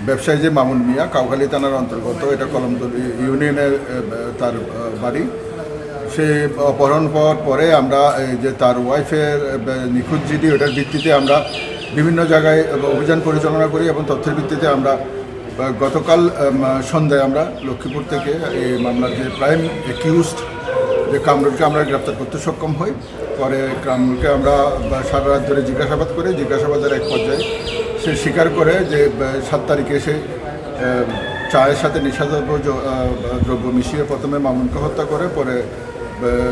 ব্যবসায়ী যে মামুন মিয়া কাউখালী থানার অন্তর্গত, এটা কলমতলী ইউনিয়নের তার বাড়ি। সে অপহরণ পাওয়ার পরে আমরা যে তার ওয়াইফের নিখোঁজ জিডি, ওটার ভিত্তিতে আমরা বিভিন্ন জায়গায় অভিযান পরিচালনা করি এবং তথ্যের ভিত্তিতে আমরা গতকাল সন্ধ্যায় আমরা লক্ষ্মীপুর থেকে এই মামলার যে প্রাইম অ্যাকিউজড যে কামরুলকে আমরা গ্রেপ্তার করতে সক্ষম হই। পরে কামরুলকে আমরা সারা রাত ধরে জিজ্ঞাসাবাদ করি। জিজ্ঞাসাবাদের এক পর্যায়ে সে স্বীকার করে যে 7 তারিখে সে চায়ের সাথে দ্রব্য মিশিয়ে প্রথমে মামুনকে হত্যা করে, পরে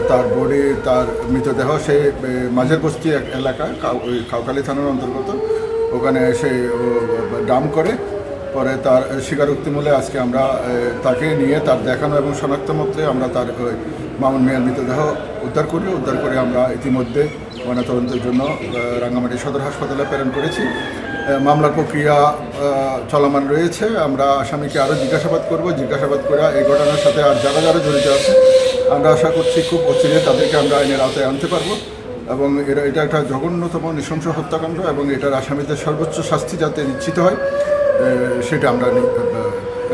তার বডি, তার মৃতদেহ সেই মাঝের বস্তি এলাকায় কাউখালী থানার অন্তর্গত ওখানে সে ডাম করে। পরে তার স্বীকারোক্তি মূলে আজকে আমরা তাকে নিয়ে তার দেখানো এবং শনাক্ত মতে আমরা তার মামুন মিয়ার মৃতদেহ উদ্ধার করে আমরা ইতিমধ্যে ময়নাতদন্তের জন্য রাঙ্গামাটি সদর হাসপাতালে প্রেরণ করেছি। মামলার প্রক্রিয়া চলমান রয়েছে। আমরা আসামিকে আরও জিজ্ঞাসাবাদ করে এই ঘটনার সাথে আর যারা যারা জড়িত আছে আমরা আশা করছি খুব অচিরে তাদেরকে আমরা আইনের আওতায় আনতে পারবো এবং এটা একটা জঘন্যতম নৃশংস হত্যাকাণ্ড এবং এটার আসামিদের সর্বোচ্চ শাস্তি যাতে নিশ্চিত হয় সেটা আমরা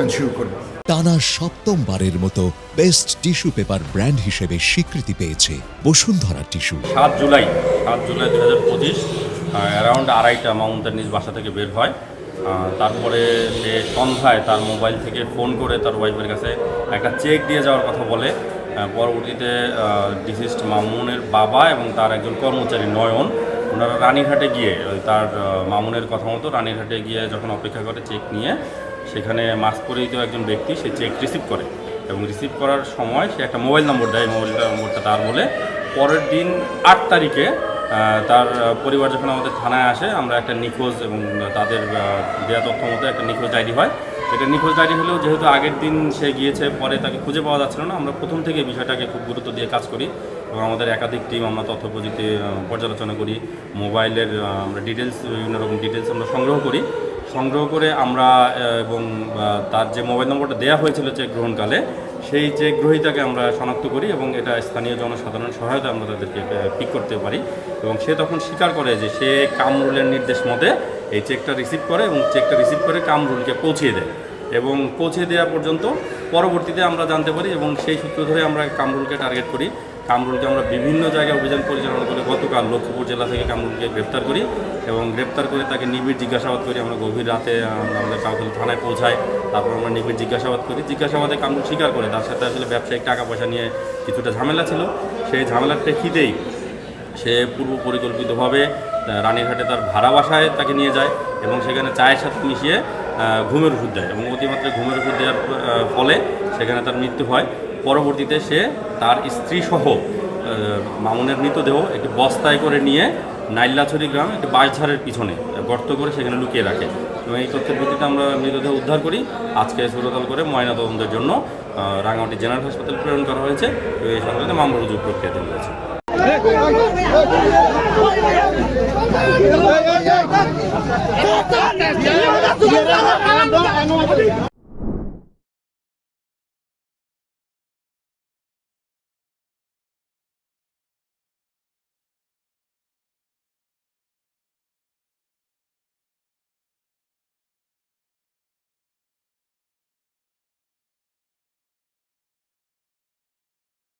এনশিওর করব। টানা 7মবারের মতো বেস্ট টিস্যু পেপার ব্র্যান্ড হিসেবে স্বীকৃতি পেয়েছে বসুন্ধরা টিস্যু। 7 জুলাই 2025 অ্যারাউন্ড 2:30টা মামুন তার নিজ বাসা থেকে বের হয়। তারপরে সে সন্ধ্যায় তার মোবাইল থেকে ফোন করে তার ওয়াইফের কাছে একটা চেক দিয়ে যাওয়ার কথা বলে। পরবর্তীতে ডিসিস্ট মামুনের বাবা এবং তার একজন কর্মচারী নয়ন, ওনারা রানীরহাটে গিয়ে তার মামুনের কথা মতো রানীরহাটে গিয়ে যখন অপেক্ষা করে চেক নিয়ে, সেখানে মাস্ক পরিহিত একজন ব্যক্তি সে চেক রিসিভ করে এবং রিসিভ করার সময় সে একটা মোবাইল নম্বর দেয়। মোবাইল নম্বরটা তার বলে পরের দিন 8 তারিখে তার পরিবার যখন আমাদের থানায় আসে, আমরা একটা নিখোঁজ এবং তাদের দেওয়া তথ্য মতো একটা নিখোঁজ ডায়েরি হয়। এটা নিখোঁজ ডায়েরি হলেও যেহেতু আগের দিন সে গিয়েছে, পরে তাকে খুঁজে পাওয়া যাচ্ছিল না, আমরা প্রথম থেকে বিষয়টাকে খুব গুরুত্ব দিয়ে কাজ করি এবং আমাদের একাধিক টিম আমরা তথ্য প্রযুক্তি পর্যালোচনা করি। মোবাইলের আমরা ডিটেলস, বিভিন্ন রকম ডিটেলস আমরা সংগ্রহ করে আমরা এবং তার যে মোবাইল নম্বরটা দেওয়া হয়েছিল চেক গ্রহণকালে, সেই চেক গ্রহীতাকে আমরা শনাক্ত করি এবং এটা স্থানীয় জনসাধারণের সহায়তা আমরা তাদেরকে পিক করতে পারি এবং সে তখন স্বীকার করে যে সে কামরুলের নির্দেশ মতে এই চেকটা রিসিভ করে এবং চেকটা রিসিভ করে কামরুলকে পৌঁছিয়ে দেয় এবং পৌঁছে দেওয়া পর্যন্ত পরবর্তীতে আমরা জানতে পারি এবং সেই সূত্র ধরে আমরা কামরুলকে টার্গেট করি। কামরুলকে আমরা বিভিন্ন জায়গায় অভিযান পরিচালনা করে গতকাল লক্ষ্মীপুর জেলা থেকে কামরুলকে গ্রেপ্তার করি এবং গ্রেপ্তার করে তাকে নিবিড় জিজ্ঞাসাবাদ করি। আমরা গভীর রাতে আমাদের কাউখালী থানায় পৌঁছাই, তারপর আমরা নিবিড় জিজ্ঞাসাবাদ করি। জিজ্ঞাসাবাদে কামরুল স্বীকার করে তার সাথে আসলে ব্যবসায়িক টাকা পয়সা নিয়ে কিছুটা ঝামেলা ছিল। সেই ঝামেলার প্রেক্ষিতেই সে পূর্ব পরিকল্পিতভাবে রানীরহাটে তার ভাড়া বাসায় তাকে নিয়ে যায় এবং সেখানে চায়ের সাথে মিশিয়ে ঘুমের ওষুধ দেয় এবং অতিমাত্রায় ঘুমের ওষুধ দেওয়ার ফলে সেখানে তার মৃত্যু হয়। পরবর্তীতে সে তার স্ত্রীসহ মামুনের মৃতদেহ একটি বস্তায় করে নিয়ে নাইল্লাছড়ি গ্রামে একটি বাঁশঝাড়ের পিছনে গর্ত করে সেখানে লুকিয়ে রাখে এবং এই তথ্যের ভিত্তিতে আমরা মৃতদেহ উদ্ধার করি। আজকে সুরতাল করে ময়নাতদন্তের জন্য রাঙ্গামাটি জেনারেল হাসপাতাল প্রেরণ করা হয়েছে এবং এই সংক্রান্তে মামলা রুজু প্রক্রিয়াতে রয়েছে।